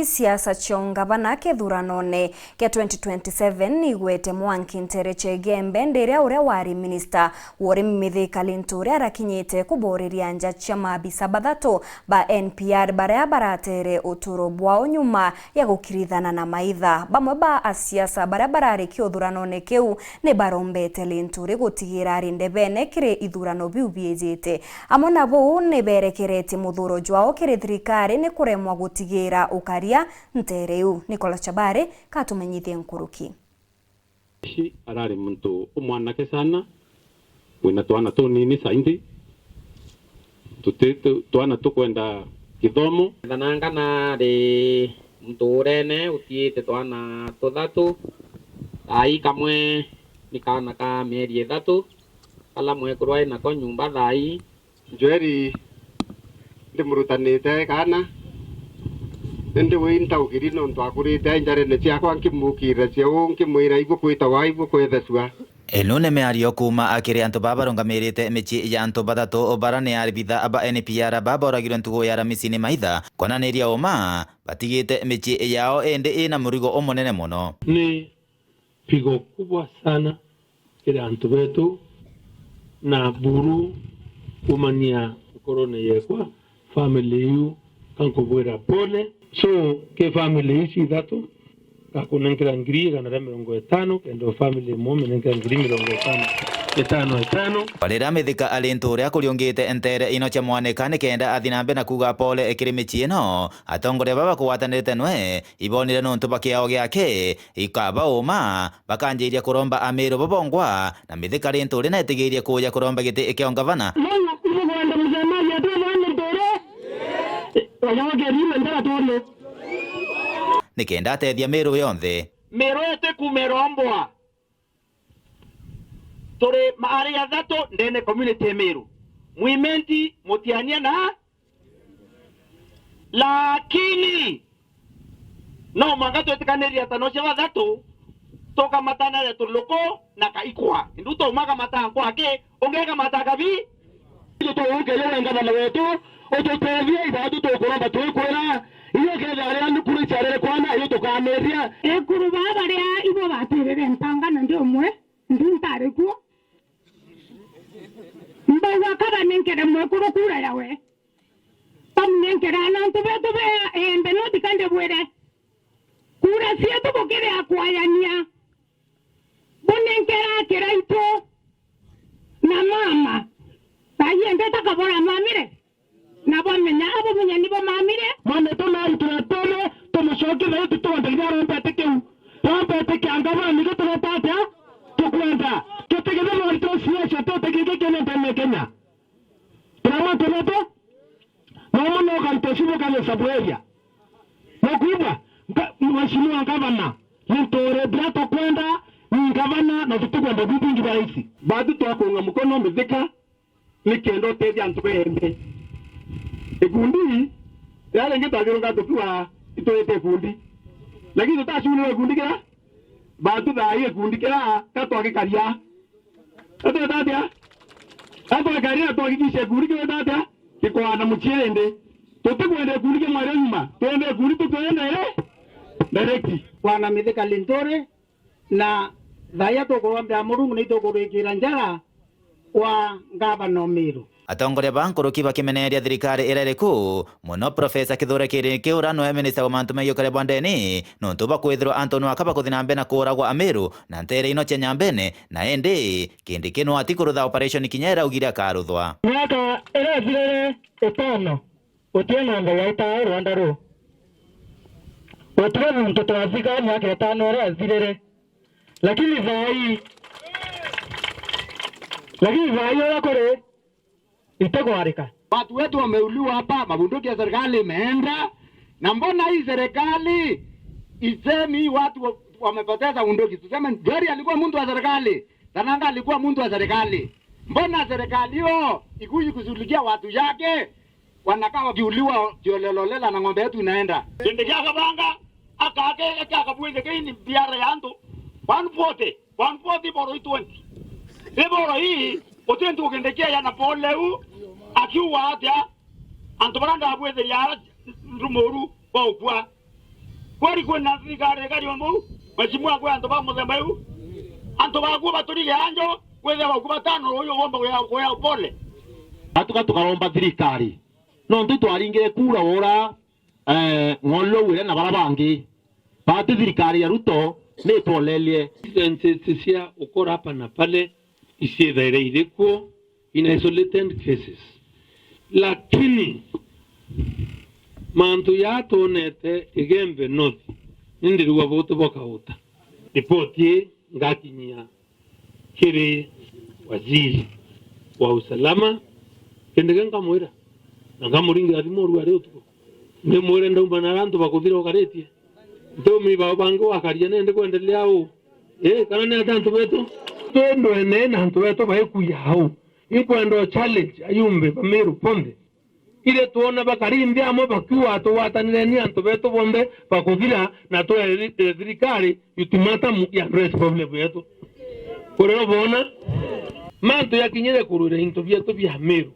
siasa chiongavana kethuranone kia 2027 igwete Mwangi Ntereche Gembe ndiria uria wari minister worimi Mithika Linturi arakinyite kuboriria nja cia maabisa bathatu ba NPR baria baratere uturo bwao nyuma ya gukirithana na maitha. Bamwe ba asiasa baria bararikio thuranone kiu ni barombete Linturi gutigira rinde bene kiri ithurano biu biejete. Amwe nabo ni berekerete muthuro jwao kiri thirikari ni kuremwa gutigira ukaria Ntereu. Nicola Chabare katumenyithie nkuruki. Arari muntu umwanake sana wina twana tunini saindi twana tukwenda kithomo thanangana ri mturene utiite twana tuthatu ai kamwe nikana ka mieri ithatu ala mwekurwa nako nyumba thai njweri ndimurutanite kana ndi winta ugiri no ntwakurite njarene ciakwa nkimukire cio nkimwira igu kwita wa igu kwetheswa. Eno nĩ mĩario kuma akĩrĩ antũ babarũngamĩrĩte mĩciĩ ya antũ bathatu bara nĩ aribitha aba NPR baboragirwo ntugo ya ramisi-inĩ maitha kwananĩria ũma batigĩte mĩciĩ yao ĩndĩ ĩna mũrigo mũnene mũno. Ni pigo kubwa sana kile antu wetu na buru umania korona yekwa family yu kankubwera pole so ke family isi dhatu kakunenkera ngiri ganara 50 kendo family momi nenkera ngiri 50 Balira Mithika Linturi akuriongite Ntere ino cia mwaneka ni kenda athinambe na kuga pole ekiri michie no atongoria baba kuwatanirite nwe ibonire nuntu bakiao giake ikaba uma bakanjiria kuromba Amiru babongwa na Mithika Linturi na etigirie kuja kuromba giti ikio ngavana ni kenda atethia Miru yonthe mirote kumerombwa tore maari athatu ndene community Miru mwimenti mutiania na lakini no mangato etikaniria tanocia bathatu toka matana ya tuloko na kaikwa nduto umaga mata kwake ongega mata bi to ongele ngana wetu ototevia ibadu to kuromba to kwera iyo kethare andu kuri charere kwana iyo to kameria kuru baba ria ibo batirere ntangana ndio mwe ndintare ku mbawa kaba nenkere mwe kuru kura yawe pam nenkere anantu beto be embe no dikande bwere kura sieto bokere akwayania bonenkera keraito na mama ayi ndeta kabora mamire na bomenya abo munya nibo mamire mame to na itratole to mushoke na to tonde ngaro mpete angaba ni to tata to kwenda to tegede mo to siasa to tegede kene Kenya Trama to mama no kanto sibo kale sabueria mokubwa mheshimiwa gavana Linturi brato kwenda ni gavana na tukwenda gutungi baisi badu to ko ngamukono Mithika nikendo tezi antubembe egundi yale ngita ngato kwa itoete gundi lakini tutashuni gundi kira badu dai gundi kira kato akikaria ato tatia ato akaria to akikishe gundi kira tatia kikwana muchiende tutekwende gundi ke mware nyuma twende gundi tuende direct kwana Mithika Linturi na thaya to kurombea Murungu ni to kurikira njara wa gavana Miru atongoria bankuruki bakimeneria thirikari irariku muno Profesa Kithure Kindiki no minister wa mantu meyo kare bondeni nuntu bakwithirwa Antonio akaba kuthinambe na kuragwa Amiru na Ntere ino cia nyambene na endi Kindiki no atikurutha operation kinyera ugira karuthwa mwaka irethire etano utiena ngaya ita Rwanda ru watu mtoto wa Afrika mwaka etano irethire lakini vai wakore itagwarika watu wetu wameuliwa hapa, mabunduki ya serikali imeenda, na mbona hii serikali isemi watu wamepoteza bunduki? Tuseme Gari alikuwa mtu wa serikali, Thananga alikuwa mtu wa serikali. Mbona serikali hiyo ikuji kushughulikia watu yake wanakaa wakiuliwa kiolololela na ng'ombe yetu inaenda? Kindiki akabanga akabweze kini biara yanto 140 boro 20 boro hii otentu Kindiki yana poleu akiwa atya antobaranga abweze ya rumoru kwa kwari kwena thirikari kari ombu mheshimiwa kwa antu ba muthemba yu antu ba kwa baturige anjo kwethe ba kwa tano uyo gomba kwa pole atuka tukaromba thirikari no ntu twaringire kura ora ngolo wire na barabangi bati thirikari ya Ruto ni tolelie ntisia ukora hapa na pale isiethaire irikuo in isolated cases lakini mantu ya tonete Igembe North nindirwa boto bokauta ripoti ngakinyia kiri waziri wa usalama kendegenga mwira ngamuringa thimoru ari utuko ne mwire ndaumba na rantu bakuthira okaretie ndomi babango akaria nende kuendelea u kana ne tantu betu tendo ene na tantu betu baikuya hau ikwendo challenge ayumbe bameru pombe ile tuona bakarindi amo bakiwa to watanire ni antu betu bombe bakuthira na to thirikari yutimata ya address problem yetu korero bona mantu yakinyere kurure into byetu bya meru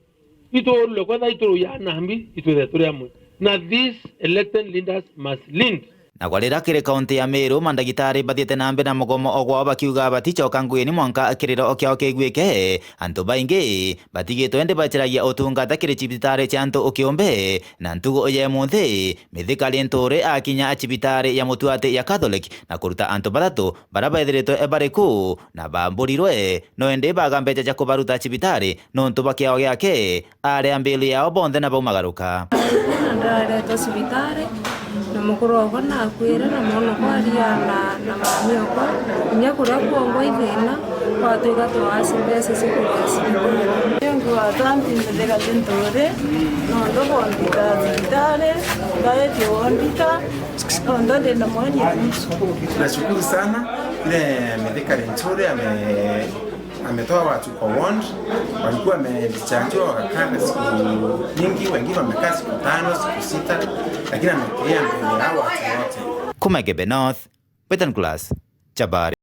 ito lo kwa ito ya nambi ito de turamwe na these elected leaders must lead na kwarira kiri kaunti ya Meru mandagitari bathiete nambe na mugomo ogwao bakiuga batichoka nguini mwanka kiriro okiao kigwike antu baingi batigitwe ndi bachiragia utungata kiri chibitari cha antu ukiumbe na ntugo oye munthi mithikari nturi akinya chibitari ya mutuate ya Catholic na kuruta antu batatu barabaithiritwe bariku na bamburirwe no ndi bagambeja cha kubaruta chibitari no ntu bakiao giake ari ambili yao bonthe na baumagaruka ndareto chibitari na mukuru wako na kwira na mono kwaria na mami wako nya kuria kuongo ithina kwatuika twacibese cikuria yengu atanti ndega tentore no ndo bondita zitare gaeti ondita ndo de na mwenye nashukuru sana ile Mithikari Nturi ametoa watu kwa ward walikuwa wamechanjwa wakakaa siku nyingi, wengine wamekaa siku 5 siku 6, lakini amepea mbele yao watu wote. Kuma Igembe North, Western Class, Chabari.